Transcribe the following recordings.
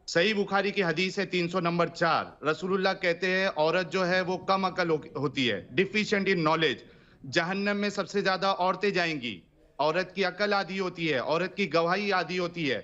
सही बुखारी की हदीस है 300 नंबर 4। रसूलुल्लाह कहते हैं औरत जो है वो कम अकल होती है, डिफिशिएंट इन नॉलेज। जहन्नम में सबसे ज्यादा औरतें जाएंगी। औरत की अकल आधी होती है, औरत की गवाही आधी होती है।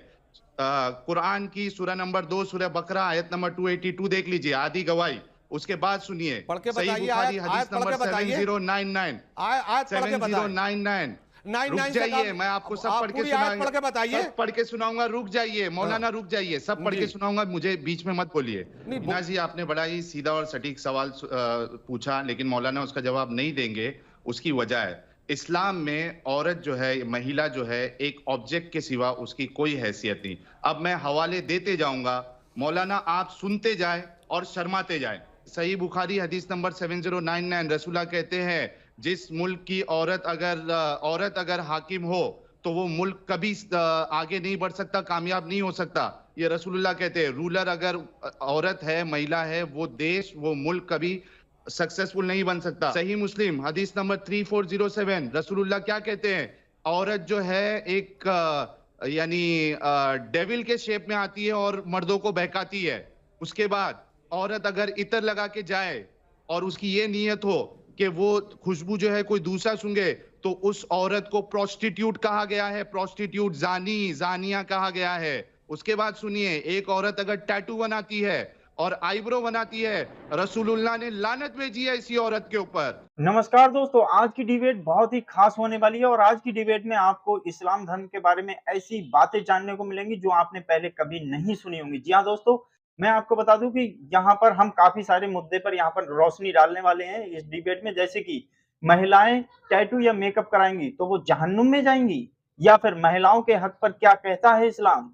कुरान की सूरह नंबर 2 सूरह बकरा आयत नंबर 282 देख लीजिए, आधी गवाही। उसके बाद सुनिए, पढ़ के सही बताइए, बुखारी आयत हदीस आयत पढ़ नंबर के बताइए। 7099। आयत पढ़ के बताएं। 7099। 99 रुक से जाइए, काम, मैं आपको सब आप पढ़ के पूरी आयत सुनाऊंगा। पढ़ के बताइए। सब पढ़ के सुनाऊंगा, रुक जाइए हाँ मौलाना, रुक जाइए, सब पढ़ जी। के सुनाऊंगा, मुझे बीच में मत बोलिए। नहीं इनाज जी, आपने बड़ा ही सीधा और सटीक सवाल पूछा, लेकिन मौलाना उसका जवाब नहीं देंगे। उसकी वजह है, इस्लाम में औरत जो है, महिला जो है, एक ऑब्जेक्ट के सिवा उसकी कोई हैसियत नहीं। अब मैं हवाले देते जाऊंगा, मौलाना आप सुनते जाए और शर्माते जाए। सही बुखारी हदीस नंबर 7099, रसूला कहते हैं जिस मुल्क की औरत अगर हाकिम हो तो वो मुल्क कभी आगे नहीं बढ़ सकता, कामयाब नहीं हो सकता। ये रसूलुल्लाह कहते हैं, रूलर अगर औरत है, महिला है, वो देश, वो मुल्क कभी सक्सेसफुल नहीं बन सकता। सही मुस्लिम हदीस नंबर 3407, रसूलुल्लाह क्या कहते हैं? औरत जो है एक यानी डेविल के शेप में आती है और मर्दों को बहकाती है। उसके बाद औरत अगर इत्र लगा के जाए और उसकी ये नीयत हो कि वो खुशबू जो है कोई दूसरा सूंघे, तो उस औरत को प्रोस्टिट्यूट कहा गया है, प्रोस्टिट्यूट, जानिया कहा गया है। उसके बाद सुनिए, एक औरत अगर टैटू बनाती है और आईब्रो बनाती है, रसूलुल्लाह ने लानत भेजी है इसी औरत के ऊपर। नमस्कार दोस्तों, आज की डिबेट बहुत ही खास होने वाली है और आज की डिबेट में आपको इस्लाम धर्म के बारे में ऐसी बातें जानने को मिलेंगी जो आपने पहले कभी नहीं सुनी होंगी। जी हाँ दोस्तों, मैं आपको बता दूं कि यहाँ पर हम काफी सारे मुद्दे पर यहाँ पर रोशनी डालने वाले हैं इस डिबेट में। जैसे कि महिलाएं टैटू या मेकअप कराएंगी तो वो जहन्नुम में जाएंगी, या फिर महिलाओं के हक पर क्या कहता है इस्लाम।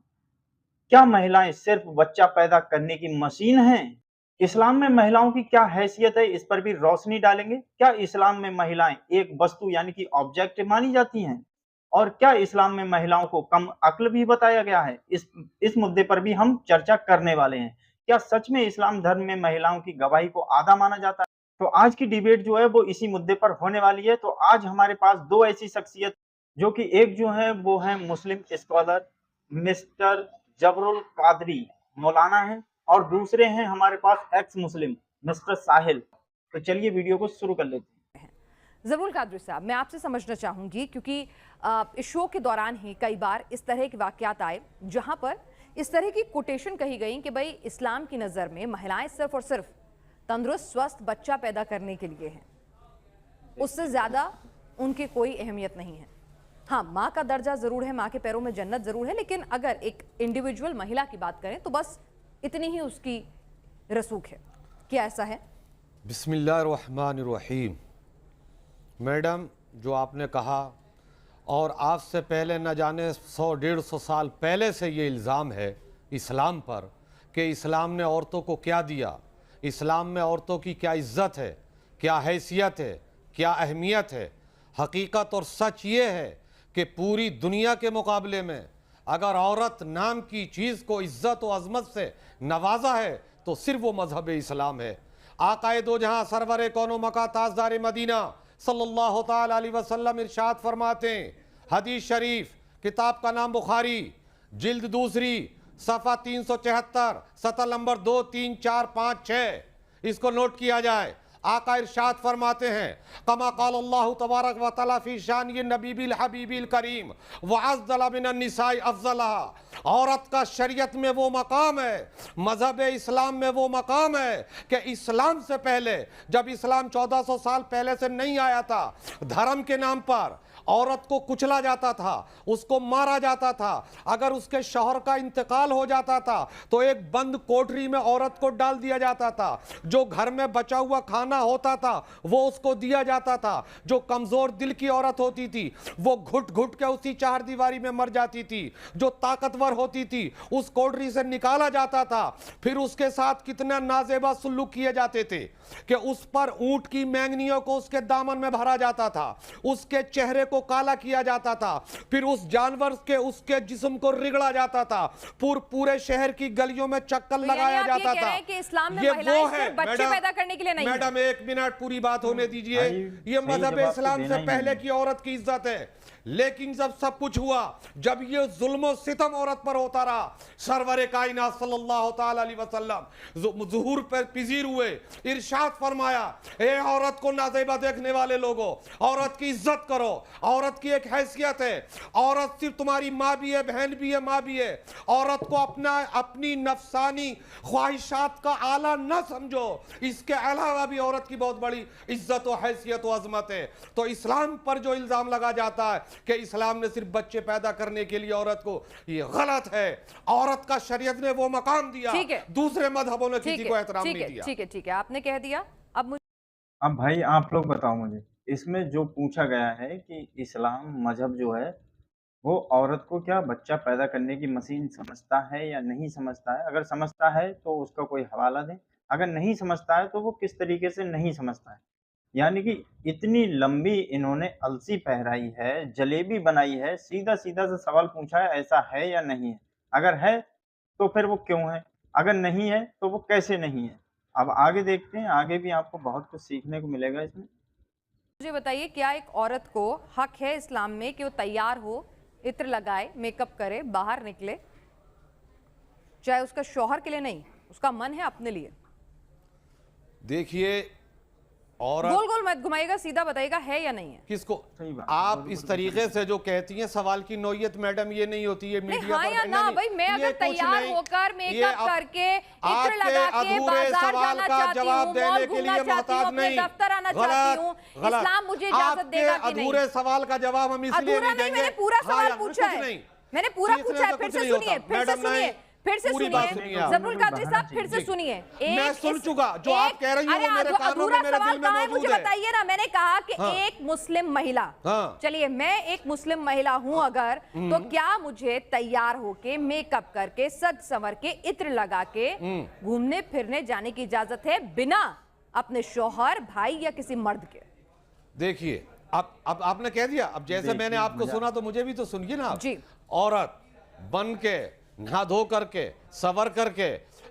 क्या महिलाएं सिर्फ बच्चा पैदा करने की मशीन हैं? इस्लाम में महिलाओं की क्या हैसियत है, इस पर भी रोशनी डालेंगे। क्या इस्लाम में महिलाएं एक वस्तु यानी कि ऑब्जेक्ट मानी जाती हैं? और क्या इस्लाम में महिलाओं को कम अक्ल भी बताया गया है? इस मुद्दे पर भी हम चर्चा करने वाले हैं। क्या सच में इस्लाम धर्म में महिलाओं की गवाही को आधा माना जाता है? तो आज की डिबेट जो है वो इसी मुद्दे पर होने वाली है। तो आज हमारे पास दो ऐसी शख्सियत, जो कि एक जो है वो है मुस्लिम स्कॉलर मिस्टर जबरुल कादरी मौलाना है, और दूसरे हैं हमारे पास एक्स मुस्लिम मिस्टर साहिल। तो चलिए वीडियो को शुरू कर लेते हैं। जबरुल कादरी साहब, मैं आपसे समझना चाहूंगी, क्योंकि इस शो के दौरान ही कई बार इस तरह के वाकयात आए जहां पर इस तरह की कोटेशन कही गई कि भाई इस्लाम की नज़र में महिलाएं सिर्फ और सिर्फ तंदुरुस्त स्वस्थ बच्चा पैदा करने के लिए हैं, उससे ज़्यादा उनकी कोई अहमियत नहीं है। हाँ, माँ का दर्जा ज़रूर है, माँ के पैरों में जन्नत ज़रूर है, लेकिन अगर एक इंडिविजुअल महिला की बात करें तो बस इतनी ही उसकी रसूख है। क्या ऐसा है? बिस्मिल्लाहिर्रहमानिर्रहीम। मैडम, जो आपने कहा, और आज से पहले न जाने 100-150 साल पहले से ये इल्ज़ाम है इस्लाम पर कि इस्लाम ने औरतों को क्या दिया, इस्लाम में औरतों की क्या इज़्ज़त है, क्या हैसियत है, क्या अहमियत है। हकीकत और सच ये है कि पूरी दुनिया के मुकाबले में अगर औरत नाम की चीज़ को इज़्ज़त और अज़मत से नवाजा है तो सिर्फ वो मज़हब इस्लाम है। आकाए दो जहाँ सरवर कौनो मका ताजदार मदीना सल्लल्लाहु ताला अलैहि वसल्लम इरशाद फरमाते हैं, हदीस शरीफ, किताब का नाम बुखारी, जिल्द दूसरी, सफ़ा 374, सतह नंबर 2, 3, 4, 5, 6, इसको नोट किया जाए। आका इरशाद फरमाते हैं, कमा क़ाल अल्लाहु तबारक व तआला फी शान नबीबिल हबीबिल करीम व अफ़ज़ल मिनन निसाई अफ़ज़लहा। औरत का शरीयत में वो मकाम है, मज़हब इस्लाम में वो मकाम है कि इस्लाम से पहले, जब इस्लाम 1400 साल पहले से नहीं आया था, धर्म के नाम पर औरत को कुचला जाता था, उसको मारा जाता था। अगर उसके शौहर का इंतकाल हो जाता था तो एक बंद कोठरी में औरत को डाल दिया जाता था। जो घर में बचा हुआ खाना होता था वो उसको दिया जाता था। जो कमजोर दिल की औरत होती थी वो घुट घुट के उसी चार दीवारी में मर जाती थी। जो ताकतवर होती थी उस कोठरी से निकाला जाता था। फिर उसके साथ कितना नाजेबा सुलूक किए जाते थे कि उस पर ऊंट की मैंगनियों को उसके दामन में भरा जाता था, उसके चेहरे को को काला किया जाता था, फिर उस जानवर के उसके जिस्म को रिगड़ा जाता था, पूरे शहर की गलियों में चक्कर लगाया जाता था। कि इस्लाम में ये महिलाएं वो है सिर्फ बच्चे पैदा करने के लिए नहीं है। मैडम 1 मिनट पूरी बात होने दीजिए। ये मजहब इस्लाम से पहले की औरत की इज्जत है, लेकिन जब सब कुछ हुआ, जब ये जुल्म सितम औरत पर होता रहा, सरवर कायनात सल्लल्लाहु ताला अलैहि वसल्लम ज़ुहूर पर पिजीर हुए, इरशाद फरमाया, ए औरत को नाज़ेबा देखने वाले लोगों, औरत की इज्जत करो, औरत की एक हैसियत है, औरत सिर्फ तुम्हारी माँ भी है, बहन भी है, माँ भी है। औरत को अपनी नफसानी ख्वाहिशात का आला न समझो, इसके अलावा भी औरत की बहुत बड़ी इज्जत और हैसियत और अजमत है। तो इस्लाम पर जो इल्जाम लगा जाता है कि इस्लाम ने सिर्फ बच्चे पैदा करने के लिए औरत को, ये गलत है। औरत का शरीयत ने वो मकाम दिया, दूसरे मजहबों ने किसी को एहतराम नहीं दिया। ठीक है, आपने कह दिया। अब भाई आप लोग बताओ मुझे, इसमें जो पूछा गया है कि इस्लाम मजहब जो है वो औरत को क्या बच्चा पैदा करने की मशीन समझता है या नहीं समझता है? अगर समझता है तो उसका कोई हवाला दें, अगर नहीं समझता है तो वो किस तरीके से नहीं समझता है। यानी कि इतनी लंबी इन्होंने अलसी पहराई है, जलेबी बनाई है, सीधा सीधा से सवाल पूछा है, ऐसा है या नहीं है? अगर है तो फिर वो क्यों है, अगर नहीं है तो वो कैसे नहीं है। अब आगे देखते हैं, आगे भी आपको बहुत कुछ सीखने को मिलेगा इसमें। मुझे बताइए, क्या एक औरत को हक है इस्लाम में कि वो तैयार हो, इत्र लगाए, मेकअप करे, बाहर निकले, चाहे उसका शौहर के लिए नहीं, उसका मन है अपने लिए? देखिए, औरत गोल गोल मत घुमाइएगा, सीधा बताइएगा है या नहीं है। किसको आप इस तरीके से जो कहती हैं, सवाल की नौयत मैडम ये नहीं होती है मीडिया हाँ पर। या ना भाई, मैं अगर तैयार होकर मेकअप करके इत्र लगा के बाजार जाना चाहती हूँ, मॉल घूमना चाहती हूँ, अपने दफ्तर आना चाहती हूँ, इस्लाम मुझे इजाजत देगा कि नहीं? अधूरे सवाल का जवाब हम इसलिए नहीं देंगे। मैंने पूरा सवाल पूछा है, मैंने पूरा पूछा है। फिर से सुनिए, फिर से सुनिए, फिर से सुनिए जफरुल कादरी साहब, फिर से सुनिए। मैं सुन चुका जो आप कह रही हैं, वो मेरे कानों में, मेरे दिल में मौजूद है। मुझे बताइए ना, मैंने कहा कि एक मुस्लिम महिला, चलिए मैं एक मुस्लिम महिला हूं अगर, तो क्या मुझे तैयार होके, मेकअप करके, सज संवर के, इत्र लगा के घूमने फिरने जाने की इजाजत है बिना अपने शौहर, भाई या किसी मर्द के? देखिए, अब आपने कह दिया, अब जैसे मैंने आपको सुना तो मुझे भी तो सुनिए ना। जी। औरत बन के, नहा धो करके, सवर करके,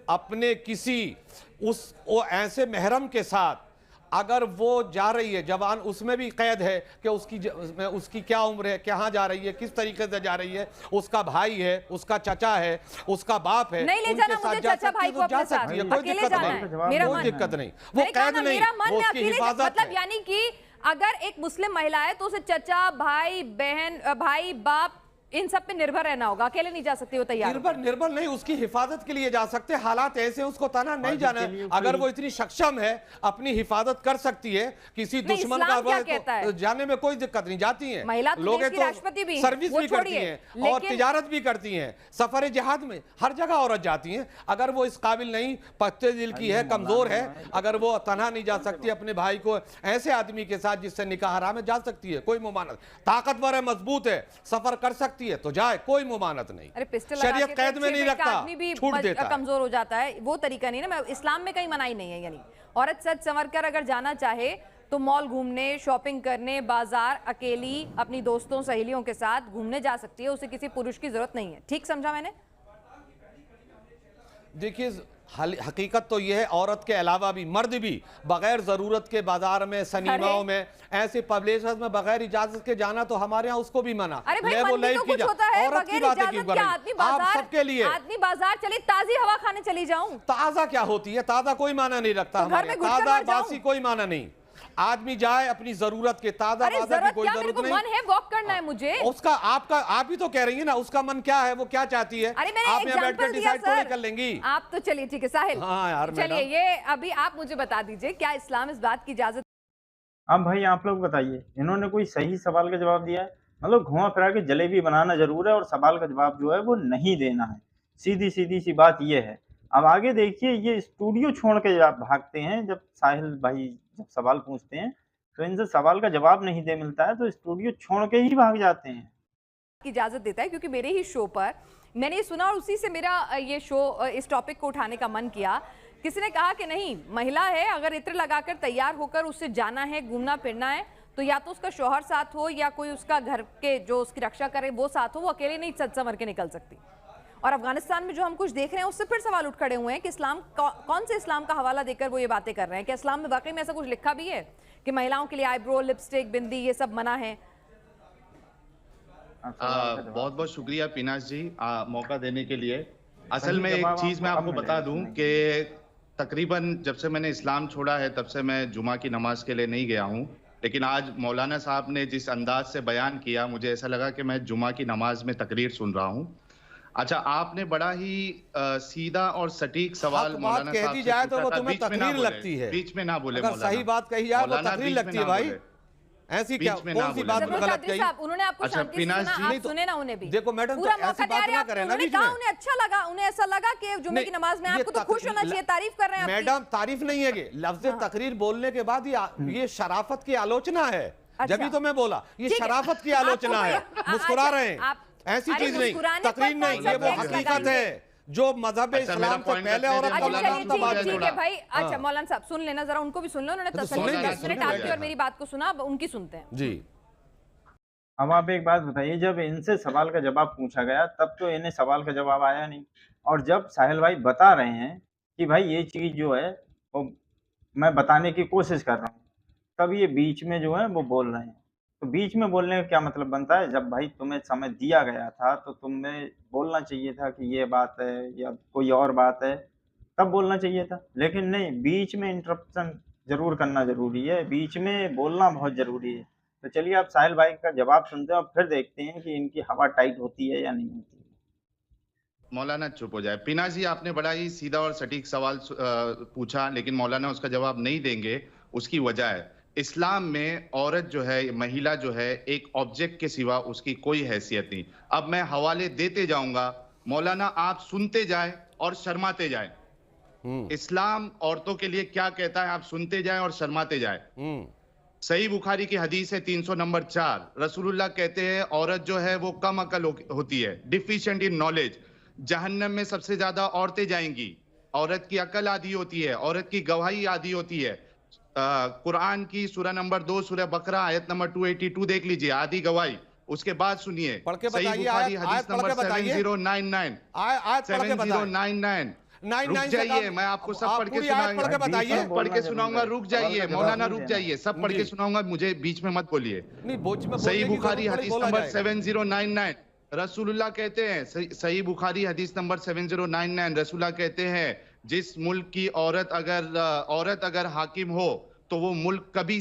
अपने किसी वो ऐसे महरम के साथ अगर वो जा रही है, जवान, उसमें भी कैद है कि उसकी क्या उम्र है, कहाँ जा रही है, किस तरीके से जा रही है, उसका भाई है, उसका चचा है, उसका बाप है, नहीं ले जाना मुझे चचा भाई को अपने साथ, अकेले जाना है, कोई दिक्कत नहीं, वो कैद नहीं, वो उसकी हिफाजत। मतलब यानी कि अगर एक मुस्लिम महिला है तो उसे चचा, भाई, बहन, भाई, बाप, इन सब पे निर्भर रहना होगा, अकेले नहीं जा सकती वो तैयार। निर्भर नहीं, उसकी हिफाजत के लिए जा सकते, हालात ऐसे उसको तना नहीं जाना है। अगर वो इतनी सक्षम है, अपनी हिफाजत कर सकती है, किसी दुश्मन का तो जाने में कोई दिक्कत नहीं, जाती है महिला, लोग राष्ट्रपति भी, सर्विस भी करती हैं और तिजारत भी करती हैं, सफर जिहाद में हर जगह औरत जाती हैं। अगर वो इस काबिल नहीं, पत्ते दिल की है, कमजोर है, अगर वो तनहा नहीं जा सकती अपने भाई को, ऐसे आदमी के साथ जिससे निकाह हराम है, जा सकती है, कोई मुमानत, ताकतवर है, मजबूत है, सफर कर सकती है तो जाए, कोई मुमानत नहीं। अरे पिस्टल शरीयत कैद में नहीं रखता, आदमी भी छूट देता है, कमजोर हो जाता है, वो तरीका नहीं ना। मैं इस्लाम में कहीं मनाही नहीं है, यानी औरत सज संवर कर अगर जाना चाहे तो मॉल घूमने, शॉपिंग करने, बाजार अकेली अपनी दोस्तों सहेलियों के साथ घूमने जा सकती है, उसे किसी पुरुष की जरूरत नहीं है। ठीक समझा मैंने? देखिए, हकीकत तो यह है, औरत के अलावा भी मर्द भी बगैर जरूरत के बाजार में, सिनेमाओं में, ऐसे पब्लिशर्स में बगैर इजाजत के जाना तो हमारे यहाँ उसको भी मना। अरे भाई, मन तो कुछ होता है, बगैर इजाजत क्या आदमी सबके लिए आदमी बाजार चले, ताजी हवा खाने चली जाऊं। ताजा क्या होती है? ताजा कोई माना नहीं रखता हमारे, ताजा बासी कोई माना नहीं। आदमी जाए अपनी जरूरत के, ताजा बाजा की कोई जरूरत नहीं। मन है वॉक करना है मुझे, उसका आप ही तो कह रही है ना, उसका मन क्या है, वो क्या चाहती है, अरे मैंने आप यहाँ बैठ कर डिसाइड थोड़ी कर लेंगी। आप तो चलिए, ठीक है साहिल। हाँ यार, चलिए ये अभी आप मुझे बता दीजिए, क्या इस्लाम इस बात की इजाजत? अब भाई आप लोग बताइए, इन्होंने कोई सही सवाल का जवाब दिया है? मतलब घुमा फिरा के जलेबी बनाना जरूर है और सवाल का जवाब जो है वो नहीं देना है, सीधी सीधी सी बात ये है। अब आगे देखिए, ये स्टूडियो छोड़ के भागते हैं, जब साहिल भाई जब सवाल पूछते हैं तो इनसे सवाल का जवाब नहीं दे मिलता है तो स्टूडियो छोड़ के ही भाग जाते हैं। इजाजत देता है, क्योंकि मेरे ही शो पर मैंने ये सुना और उसी से मेरा ये शो, इस टॉपिक को उठाने का मन किया। किसी ने कहा कि नहीं, महिला है, अगर इत्र लगाकर तैयार होकर उससे जाना है, घूमना फिरना है, तो या तो उसका शौहर साथ हो या कोई उसका घर के जो उसकी रक्षा करे वो साथ हो, वो अकेले नहीं सज संवर के निकल सकती। और अफगानिस्तान में जो हम कुछ देख रहे हैं उससे फिर सवाल उठ खड़े हुए हैं कि इस्लाम कौन से इस्लाम का हवाला देकर वो ये बातें कर रहे हैं? क्या इस्लाम में वाकई में ऐसा कुछ लिखा भी है कि महिलाओं के लिए आईब्रो, लिपस्टिक, बिंदी ये सब मना है? बहुत बहुत शुक्रिया पीनाश जी मौका देने के लिए। असल सही में एक जवाब चीज मैं आपको आपको अब बता मिलेगा दूं सुनने कि तकरीबन जब से मैंने इस्लाम छोड़ा है तब से मैं जुमा की नमाज के लिए नहीं गया हूं, लेकिन आज मौलाना साहब ने जिस अंदाज से बयान किया मुझे ऐसा लगा कि मैं जुमा की नमाज में तकरीर सुन रहा हूं। अच्छा, आपने बड़ा ही सीधा और सटीक सवाल हक बात मौलाना कह साहब दी से जाए तो पूछा वो था। तुम्हें बीच में ना तकरीर बोले, लगती है। बीच में ना बोले अगर मौलाना। सही बात कही जाए वो मौलाना तकरीर बीच में लगती ना है भाई। बोले। ऐसी क्या बीच में ना कौन सी बोले बात मौलाना। जरूर गलत कादरी कही? साहब, उन्होंने आपको अच्छा, शांति से पीनाश सुना, जी, आप नहीं तो- सुने ना उन्हें भी। देखो मैडम, तो पूरा ऐसी मौका बात दे रहे ना हैं करें आपको। ना उन्होंने बीच कहा में। उन्हें अच्छा लगा, उन्हें ऐसा लगा कि जुमे की नमाज में ये आपको तो खुश होना चाहिए, तारीफ कर रहे हैं आपकी। मैडम तारीफ नहीं है कि लफ्ज तकरीर बोलने के बाद ये शराफत की आलोचना है। अच्छा। जब ही तो मैं बोला ये ठीक है। शराफत की आपको आलोचना है। कोई- मुस्कुरा अच्छा, रहे हैं, आप- ऐसी अरे चीज नहीं, मुस्कुराने पर तकरीर नहीं, कौन सा ये वो टैक्स हकीकत लगाएंगे? है जो मजहब अच्छा, मेरा इस्लाम से point पहले रखने औरत दें, का अच्छा मौलाना गुलाम चलिए, था, ठीक बाद है, में। ठीक है भाई। अच्छा हाँ। मौलाना साहब सुन लेना जरा, उनको भी सुन लो, उन्होंने तो तसल्ली सुनेंगे, 10 मिनट सुनेंगे। आपकी और मेरी बात को सुना, अब उनकी सुनते हैं। जी अब आप एक बात बताइए, जब इनसे सवाल का जवाब पूछा गया तब तो इन्हें सवाल का जवाब आया नहीं, और जब साहिल भाई बता रहे हैं कि भाई ये चीज जो है वो मैं बताने की कोशिश कर रहा हूँ, तब ये बीच में जो है वो बोल रहे हैं। तो बीच में बोलने का क्या मतलब बनता है? जब भाई तुम्हें समय दिया गया था तो तुम्हें बोलना चाहिए था कि ये बात है या कोई और बात है, तब बोलना चाहिए था। लेकिन नहीं, बीच में इंटरप्शन जरूर करना जरूरी है, बीच में बोलना बहुत जरूरी है। तो चलिए आप साहिल भाई का जवाब सुनते हैं और फिर देखते हैं कि इनकी हवा टाइट होती है या नहीं होती है। मौलाना चुप हो जाए। पीनाश जी, आपने बड़ा ही सीधा और सटीक सवाल पूछा, लेकिन मौलाना उसका जवाब नहीं देंगे। उसकी वजह है, इस्लाम में औरत जो है, महिला जो है, एक ऑब्जेक्ट के सिवा उसकी कोई हैसियत नहीं। अब मैं हवाले देते जाऊंगा, मौलाना आप सुनते जाए और शर्माते जाए। इस्लाम औरतों के लिए क्या कहता है, आप सुनते जाए और शर्माते जाए। सही बुखारी की हदीस है 300 नंबर 4, रसूलुल्लाह कहते हैं औरत जो है वो कम अकल होती है, डिफिशिएंट इन नॉलेज। जहन्नम में सबसे ज्यादा औरतें जाएंगी। औरत की अकल आधी होती है, औरत की गवाही आधी होती है। कुरान की सूरह नंबर 2 सूरह बकरा आयत नंबर 282 देख लीजिए, आधी गवाही। उसके बाद सुनिए, पढ़ के सही बताइए, बुखारी आयत हदीस पढ़ नंबर के बताइए। 7099 आयत पढ़ के बताइए। 7099 रुक 99 से जाइए, कम- मैं आपको सब आप पढ़ के पूरी आयत पढ़ के सुनाऊंगा। बताइए। सब पढ़ के सुनाऊंगा, रुक जाइए मौलाना, रुक जाइए, सब पढ़ जी। के सुनाऊंगा, मुझे बीच में मत बोलिए। नहीं बोझ में सही बोलने की बुखारी जरूरत पड़ी, हदीस बोला नंबर जाएगा। 7099 रसूलुल्लाह कहते हैं, सही बुखारी हदीस नंबर 7099 रसूलुल्लाह कहते हैं, जिस मुल्क की औरत अगर हाकिम हो तो वो मुल्क कभी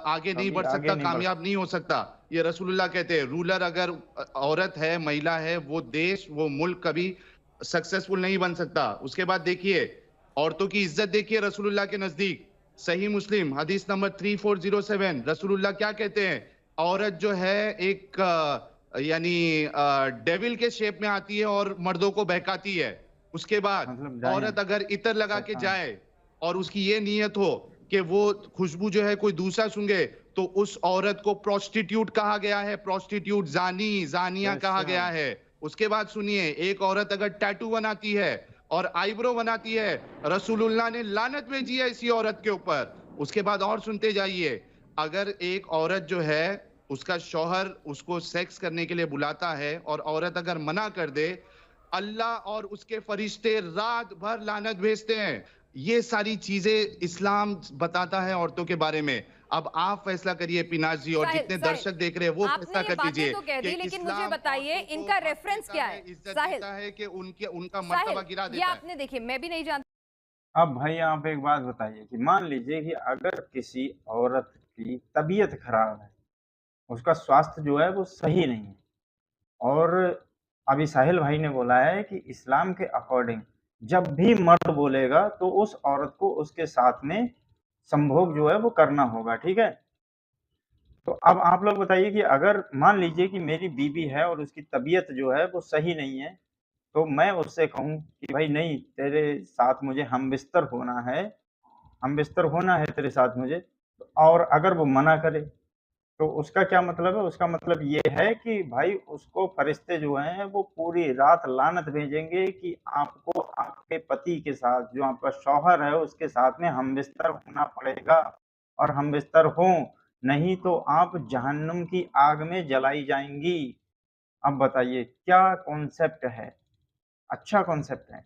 आगे नहीं बढ़ सकता, कामयाब नहीं हो सकता। ये रसूलुल्लाह कहते हैं। रूलर अगर औरत है, महिला है, वो देश, वो मुल्क कभी सक्सेसफुल नहीं बन सकता। उसके बाद देखिए, औरतों की इज्जत देखिए रसूलुल्लाह के नजदीक। सही मुस्लिम हदीस नंबर 3407 रसूलुल्लाह क्या कहते हैं, औरत जो है एक यानी डेविल के शेप में आती है और मर्दों को बहकाती है। उसके बाद मतलब औरत अगर इतर लगा के जाए और उसकी ये नीयत हो कि वो खुशबू जो है कोई दूसरा सूंघे, तो उस औरत को प्रोस्टिट्यूट कहा गया है, प्रोस्टिट्यूट, जानिया कहा गया है। उसके बाद सुनिए, एक औरत अगर टैटू बनाती है और आईब्रो बनाती है, रसूलुल्लाह ने लानत भेजी है इसी औरत के ऊपर। उसके बाद और सुनते जाइए, अगर एक औरत जो है उसका शौहर उसको सेक्स करने के लिए बुलाता है और औरत अगर मना कर दे, अल्लाह और उसके फरिश्ते रात भर लानत भेजते हैं। ये सारी चीजें इस्लाम बताता है औरतों के बारे में। अब आप फैसला करिए पीनाश जी, और जितने दर्शक देख रहे हैं वो फैसला कर लीजिए। तो कह दी, लेकिन मुझे बताइए इनका रेफरेंस क्या है? साहिल है कि उनका मर्तबा गिरा देता है। आपने देखिए, मैं भी नहीं जानती। अब भाई आप एक बात बताइए कि मान लीजिए कि अगर किसी औरत की तबीयत खराब है, उसका स्वास्थ्य जो है वो सही नहीं है, और अभी साहिल भाई ने बोला है कि इस्लाम के अकॉर्डिंग जब भी मर्द बोलेगा तो उस औरत को उसके साथ में संभोग जो है वो करना होगा, ठीक है। तो अब आप लोग बताइए कि अगर मान लीजिए कि मेरी बीवी है और उसकी तबीयत जो है वो सही नहीं है, तो मैं उससे कहूँ कि भाई नहीं, तेरे साथ मुझे हमबिस्तर होना है तेरे साथ मुझे, और अगर वो मना करे तो उसका क्या मतलब है? उसका मतलब ये है कि भाई उसको फरिश्ते जो हैं वो पूरी रात लानत भेजेंगे कि आपको आपके पति के साथ, जो आपका शौहर है, उसके साथ में हमबिस्तर होना पड़ेगा, और हमबिस्तर हों नहीं तो आप जहन्नुम की आग में जलाई जाएंगी। अब बताइए क्या कॉन्सेप्ट है? अच्छा कॉन्सेप्ट है।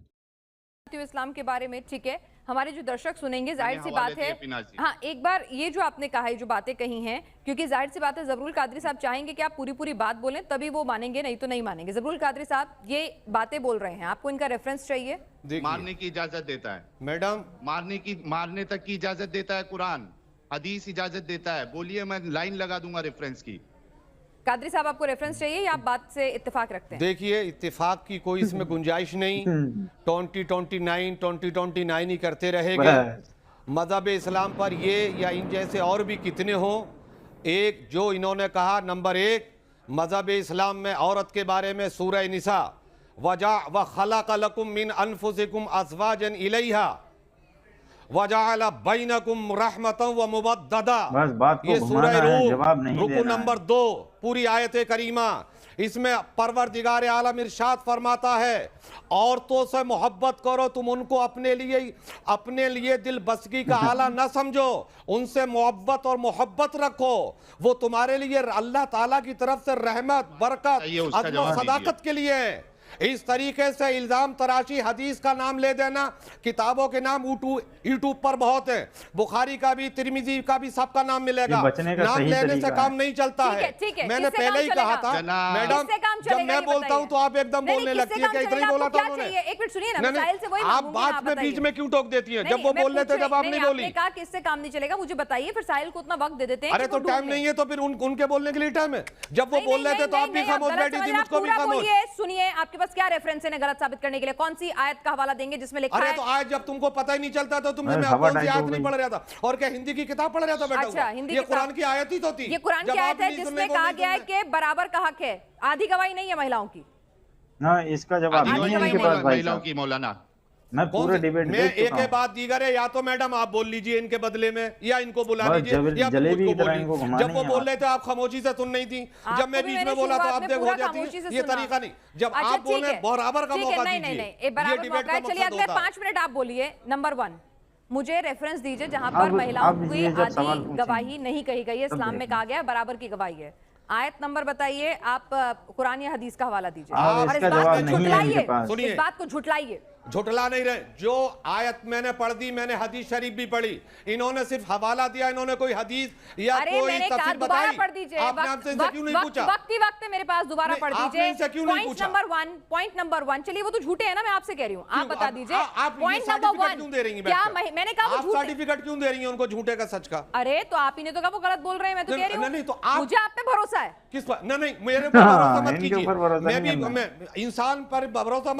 इस्लाम के बारे में, ठीक है, हमारे जो दर्शक सुनेंगे, जाहिर सी हवाले बात है। दिए पिनाज जी। हाँ, एक बार ये जो आपने कहा है, जो बातें कही हैं, क्योंकि जाहिर सी बात है जबरुल कादरी साहब चाहेंगे कि आप पूरी पूरी बात बोलें, तभी वो मानेंगे, नहीं तो नहीं मानेंगे। जबरुल कादरी साहब ये बातें बोल रहे हैं, आपको इनका रेफरेंस चाहिए? मारने की इजाजत देता है मैडम, मारने तक की इजाजत देता है कुरान, हदीस इजाजत देता है। बोलिए, मैं लाइन लगा दूंगा रेफरेंस की। कादरी साहब आपको रेफरेंस चाहिए या आप बात से इत्तेफाक रखते हैं? देखिए, इत्तेफाक की कोई इसमें गुंजाइश नहीं। 2029 ही करते रहेंगे। मजहब इस्लाम पर ये या इन जैसे और भी कितने हो, एक जो इन्होंने कहा, नंबर 1 मजहब इस्लाम में औरत के बारे में सूरह निसा, वजा व खलक़ लकुम मिन अनफुसिकुम अज़वाजन इलैहा वजअल बैनकुम रहमतन व मुवद्ददा। बस बात को ये सूरह रूम जवाब नहीं रुकू नंबर 2 पूरी आयत करीमा। इसमें परवरदिगार आलम इरशाद फरमाता है, औरतों से मोहब्बत करो, तुम उनको अपने लिए दिल बसगी का आला न समझो, उनसे मोहब्बत और मोहब्बत रखो, वो तुम्हारे लिए अल्लाह ताला की तरफ से रहमत, बरकत, अज़्म और सदाकत के लिए है। इस तरीके से इल्जाम तराशी, हदीस का नाम ले देना, किताबों के नाम यूट्यूब पर बहुत है, बुखारी का भी, तिरमिजी का भी, सबका नाम मिलेगा। नाम लेने से काम नहीं चलता है। मैंने पहले ही कहा था मैडम, जब मैं बोलता हूं तो आप एकदम बोलने लगती है कि इतना ही बोला था उन्होंने। एक मिनट सुनिए ना, मिसाइल से वही आप बात में बीच में क्यों टोक देती हैं? जब वो बोल रहे थे जब आप नहीं बोली। कहा कि इससे काम नहीं चलेगा, मुझे बताइए, फिर साहिल को उतना वक्त दे देते हैं। अरे तो टाइम नहीं है तो फिर उनके बोलने के लिए टाइम है। जब वो बोल रहे थे तो आप भी खामोश बैठी थी, मुझको भी खामोश। सुनिए, आपके पास क्या रेफरेंस है गलत साबित करने के लिए? कौन सी आयत का हवाला देंगे जिसमें लिखा है? अरे तो आज जब तुमको पता ही नहीं चलता तो तुमने मैं कौन सी आयत नहीं पढ़ रहा था, और क्या हिंदी की किताब पढ़ रहा था बेटा? अच्छा, हिंदी ये कुरान की आयत ही तो थी। ये कुरान की आयत है जिसमें कहा गया है कि बराबर का हक है, आधी गवाही नहीं है महिलाओं की। हाँ, इसका जवाब नहीं है इनके पास भाई महिलाओं की। मौलाना, मैं पूरे डिबेट में एक के बाद दीगर है, या तो मैडम आप बोल लीजिए इनके बदले में, या इनको बुला लीजिए, या जलेबी मुझको बोलिए। जब वो बोल रहे थे आप खामोशी से सुन नहीं थी, जब मैं बीच में बोला तो आप देख हो जाती है। ये तरीका नहीं, जब आप बोले बराबर का मौका दीजिए। चलिए अगले 5 मिनट आप बोलिए। नंबर 1 मुझे रेफरेंस दीजिए जहां पर महिलाओं की आधी गवाही नहीं कही गई है। इस्लाम में कहा गया है बराबर की गवाही है। आयत नंबर बताइए आप, कुरान या हदीस का हवाला दीजिए और इस बात को झुटलाइए, इस बात को झुटलाइए। झुटला नहीं रहे, जो आयत मैंने पढ़ दी, मैंने हदीस शरीफ भी पढ़ी, इन्होंने सिर्फ हवाला दिया, इन्होंने कोई हदीस या कोई तफसीर बताई। पढ़ दीजिए, आपने हमसे इनसे क्यों नहीं पूछा? वक्त ही वक्त है मेरे पास, दोबारा पढ़ दीजिए। पॉइंट नंबर 1, चलिए वो तो झूठे है ना, मैं आपसे कह रही हूँ, आप बता दीजिए। पॉइंट नंबर 1 क्यों दे रही हैं? क्या मैंने कहा आप सर्टिफिकेट क्यों दे रही हैं उनको झूठे का सच का? अरे तो आप ही ने तो कहा वो गलत बोल रहे हैं, मैं तो कह रही हूँ मुझे आप पे भरोसा है। किस पर? नहीं, मेरे पर भरोसा मत कीजिए। मैं भी इंसान पर भरोसा